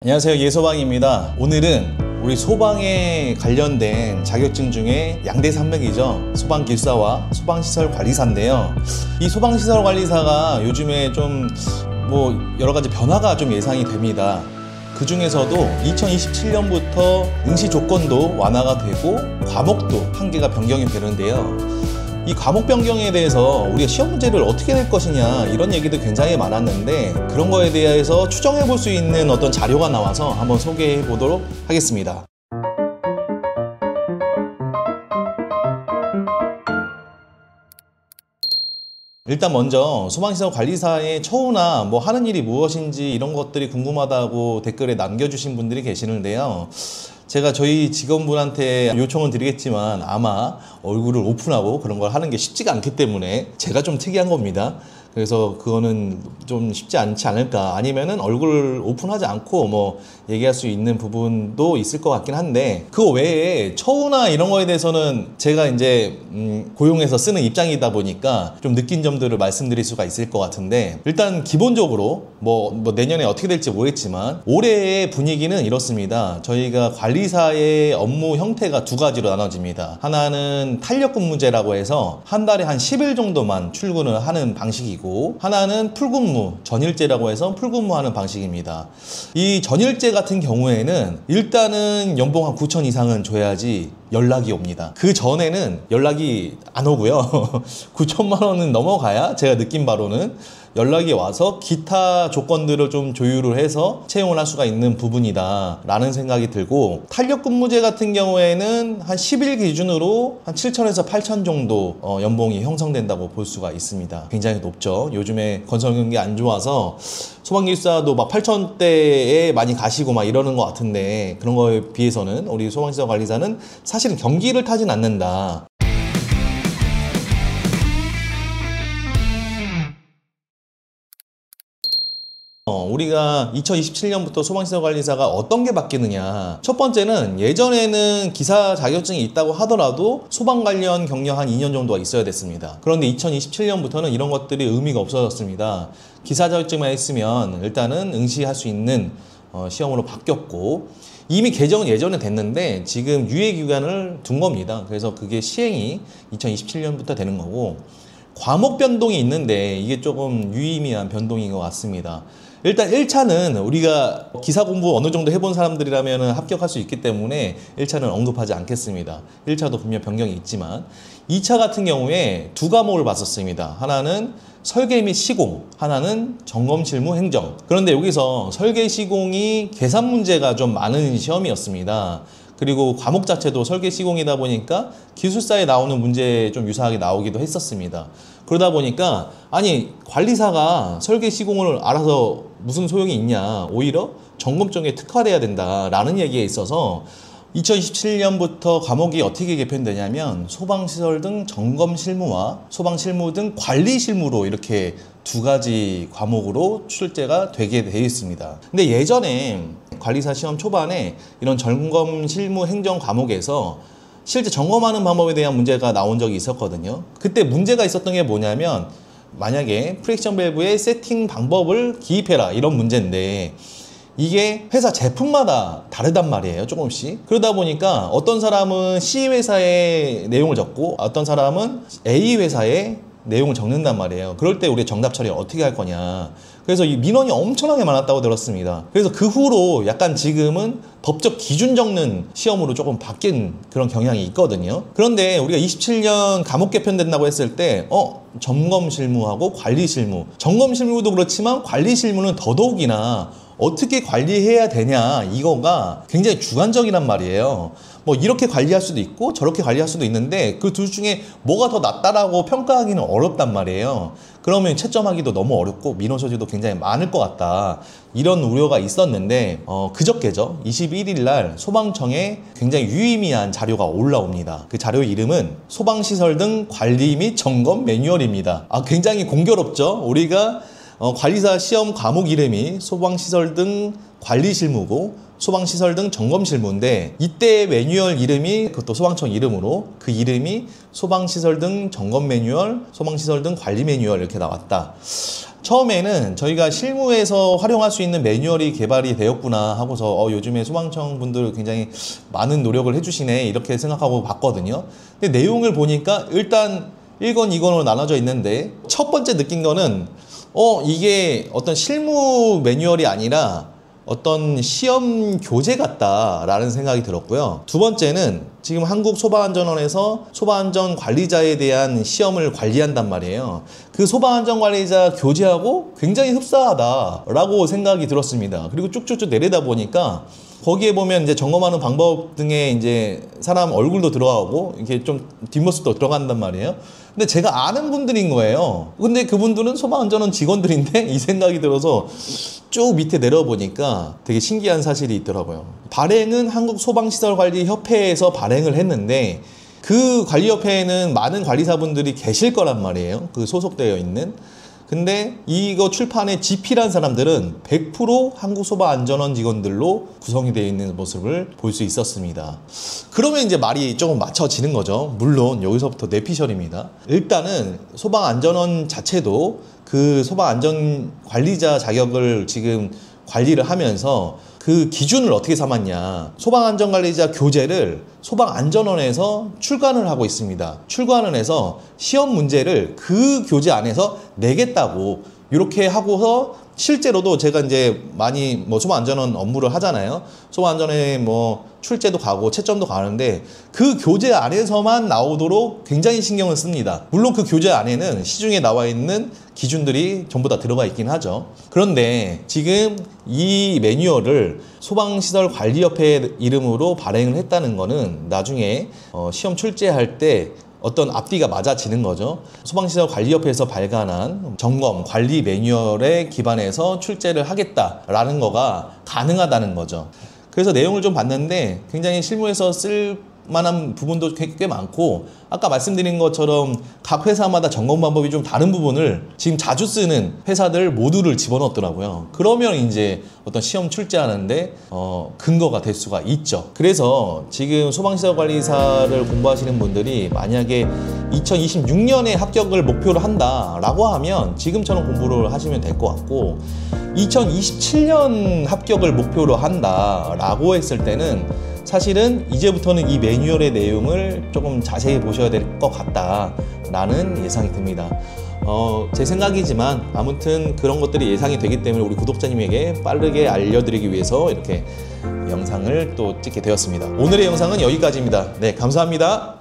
안녕하세요, 예소방입니다. 오늘은 우리 소방에 관련된 자격증 중에 양대 산맥이죠. 소방기술사와 소방시설관리사인데요. 이 소방시설관리사가 요즘에 좀 여러가지 변화가 좀 예상이 됩니다. 그 중에서도 2027년부터 응시 조건도 완화가 되고 과목도 한 개가 변경이 되는데요. 이 과목 변경에 대해서 우리가 시험 문제를 어떻게 낼 것이냐 이런 얘기도 굉장히 많았는데, 그런 거에 대해서 추정해 볼 수 있는 어떤 자료가 나와서 한번 소개해 보도록 하겠습니다. 일단 먼저 소방시설 관리사의 처우나 하는 일이 무엇인지 이런 것들이 궁금하다고 댓글에 남겨주신 분들이 계시는데요. 제가 저희 직원분한테 요청은 드리겠지만 아마 얼굴을 오픈하고 그런 걸 하는 게 쉽지가 않기 때문에 제가 좀 특이한 겁니다. 그래서 그거는 좀 쉽지 않지 않을까, 아니면은 얼굴을 오픈하지 않고 얘기할 수 있는 부분도 있을 것 같긴 한데, 그 외에 처우나 이런 거에 대해서는 제가 이제 고용해서 쓰는 입장이다 보니까 좀 느낀 점들을 말씀드릴 수가 있을 것 같은데, 일단 기본적으로 내년에 어떻게 될지 모르겠지만 올해의 분위기는 이렇습니다. 저희가 관리사의 업무 형태가 두 가지로 나눠집니다. 하나는 탄력근무제라고 해서 한 달에 한 10일 정도만 출근을 하는 방식이고, 하나는 풀근무, 전일제라고 해서 풀근무하는 방식입니다. 이 전일제 같은 경우에는 일단은 연봉 한 9천 이상은 줘야지 연락이 옵니다. 그 전에는 연락이 안 오고요. 9천만 원은 넘어가야 제가 느낀 바로는 연락이 와서 기타 조건들을 좀 조율을 해서 채용을 할 수가 있는 부분이다 라는 생각이 들고, 탄력근무제 같은 경우에는 한 10일 기준으로 한 7천에서 8천 정도 연봉이 형성된다고 볼 수가 있습니다. 굉장히 높죠. 요즘에 건설 경기 안 좋아서 소방기술사도 8천대에 많이 가시고 이러는 것 같은데, 그런 거에 비해서는 우리 소방시설 관리사는 사실은 경기를 타진 않는다. 우리가 2027년부터 소방시설관리사가 어떤 게 바뀌느냐. 첫 번째는, 예전에는 기사 자격증이 있다고 하더라도 소방 관련 경력 한 2년 정도가 있어야 됐습니다. 그런데 2027년부터는 이런 것들이 의미가 없어졌습니다. 기사 자격증만 있으면 일단은 응시할 수 있는 시험으로 바뀌었고, 이미 개정은 예전에 됐는데 지금 유예 기간을 둔 겁니다. 그래서 그게 시행이 2027년부터 되는 거고, 과목 변동이 있는데 이게 조금 유의미한 변동인 것 같습니다. 일단 1차는 우리가 기사 공부 어느 정도 해본 사람들이라면 합격할 수 있기 때문에 1차는 언급하지 않겠습니다. 1차도 분명 변경이 있지만, 2차 같은 경우에 두 과목을 봤었습니다. 하나는 설계 및 시공, 하나는 점검 실무 행정. 그런데 여기서 설계 시공이 계산 문제가 좀 많은 시험이었습니다. 그리고 과목 자체도 설계 시공이다 보니까 기술사에 나오는 문제에 좀 유사하게 나오기도 했었습니다. 그러다 보니까 아니, 관리사가 설계 시공을 알아서 무슨 소용이 있냐, 오히려 점검 쪽에 특화돼야 된다라는 얘기에 있어서 2027년부터 과목이 어떻게 개편되냐면 소방시설 등 점검 실무와 소방실무 등 관리 실무로 이렇게 두 가지 과목으로 출제가 되게 되어 있습니다. 근데 예전에 관리사 시험 초반에 이런 점검 실무 행정 과목에서 실제 점검하는 방법에 대한 문제가 나온 적이 있었거든요. 그때 문제가 있었던 게 뭐냐면, 만약에 프릭션 밸브의 세팅 방법을 기입해라 이런 문제인데, 이게 회사 제품마다 다르단 말이에요, 조금씩. 그러다 보니까 어떤 사람은 C 회사의 내용을 적고 어떤 사람은 A 회사의 내용을 적는단 말이에요. 그럴 때 우리 정답 처리 어떻게 할 거냐. 그래서 이 민원이 엄청나게 많았다고 들었습니다. 그래서 그 후로 약간 지금은 법적 기준 적는 시험으로 조금 바뀐 그런 경향이 있거든요. 그런데 우리가 27년 과목 개편된다고 했을 때 점검 실무하고 관리 실무, 점검 실무도 그렇지만 관리 실무는 더더욱이나 어떻게 관리해야 되냐, 이거가 굉장히 주관적이란 말이에요. 이렇게 관리할 수도 있고 저렇게 관리할 수도 있는데 그 둘 중에 뭐가 더 낫다라고 평가하기는 어렵단 말이에요. 그러면 채점하기도 너무 어렵고 민원 소지도 굉장히 많을 것 같다, 이런 우려가 있었는데 그저께죠, 21일 날 소방청에 굉장히 유의미한 자료가 올라옵니다. 그 자료 이름은 소방시설 등 관리 및 점검 매뉴얼입니다. 굉장히 공교롭죠. 우리가 관리사 시험 과목 이름이 소방시설 등 관리 실무고 소방시설 등 점검 실무인데, 이때 매뉴얼 이름이, 그것도 소방청 이름으로, 그 이름이 소방시설 등 점검 매뉴얼, 소방시설 등 관리 매뉴얼 이렇게 나왔다. 처음에는 저희가 실무에서 활용할 수 있는 매뉴얼이 개발이 되었구나 하고서 요즘에 소방청 분들 굉장히 많은 노력을 해주시네 이렇게 생각하고 봤거든요. 근데 내용을 보니까 일단 1권, 2권으로 나눠져 있는데, 첫 번째 느낀 거는 이게 어떤 실무 매뉴얼이 아니라 어떤 시험 교재 같다라는 생각이 들었고요. 두 번째는 지금 한국소방안전원에서 소방안전 관리자에 대한 시험을 관리한단 말이에요. 그 소방안전 관리자 교재하고 굉장히 흡사하다라고 생각이 들었습니다. 그리고 쭉쭉쭉 내리다 보니까 거기에 보면 이제 점검하는 방법 등에 이제 사람 얼굴도 들어가고 이렇게 좀 뒷모습도 들어간단 말이에요. 근데 제가 아는 분들인 거예요. 근데 그분들은 소방안전원 직원들인데 이 생각이 들어서 쭉 밑에 내려보니까 되게 신기한 사실이 있더라고요. 발행은 한국소방시설관리협회에서 발행을 했는데, 그 관리협회에는 많은 관리사분들이 계실 거란 말이에요. 그 소속되어 있는. 근데 이거 출판에 집필한 사람들은 100% 한국소방안전원 직원들로 구성이 되어 있는 모습을 볼 수 있었습니다. 그러면 이제 말이 조금 맞춰지는 거죠. 물론 여기서부터 뇌피셜입니다. 일단은 소방안전원 자체도 그 소방안전관리자 자격을 지금 관리를 하면서 그 기준을 어떻게 삼았냐. 소방안전관리자 교재를 소방안전원에서 출간을 하고 있습니다. 출간을 해서 시험 문제를 그 교재 안에서 내겠다고 이렇게 하고서, 실제로도 제가 이제 많이 소방안전원 업무를 하잖아요. 소방안전에 출제도 가고 채점도 가는데 그 교재 안에서만 나오도록 굉장히 신경을 씁니다. 물론 그 교재 안에는 시중에 나와 있는 기준들이 전부 다 들어가 있긴 하죠. 그런데 지금 이 매뉴얼을 소방시설관리협회 이름으로 발행을 했다는 거는 나중에 시험 출제할 때 어떤 앞뒤가 맞아지는 거죠. 소방시설관리협회에서 발간한 점검, 관리 매뉴얼에 기반해서 출제를 하겠다라는 거가 가능하다는 거죠. 그래서 내용을 좀 봤는데 굉장히 실무에서 쓸 만한 부분도 꽤 많고, 아까 말씀드린 것처럼 각 회사마다 점검 방법이 좀 다른 부분을 지금 자주 쓰는 회사들 모두를 집어넣었더라고요. 그러면 이제 어떤 시험 출제하는데 근거가 될 수가 있죠. 그래서 지금 소방시설관리사를 공부하시는 분들이 만약에 2026년에 합격을 목표로 한다라고 하면 지금처럼 공부를 하시면 될 것 같고, 2027년 합격을 목표로 한다라고 했을 때는 사실은 이제부터는 이 매뉴얼의 내용을 조금 자세히 보셔야 될 것 같다라는 예상이 듭니다. 제 생각이지만 아무튼 그런 것들이 예상이 되기 때문에 우리 구독자님에게 빠르게 알려드리기 위해서 이렇게 영상을 또 찍게 되었습니다. 오늘의 영상은 여기까지입니다. 네, 감사합니다.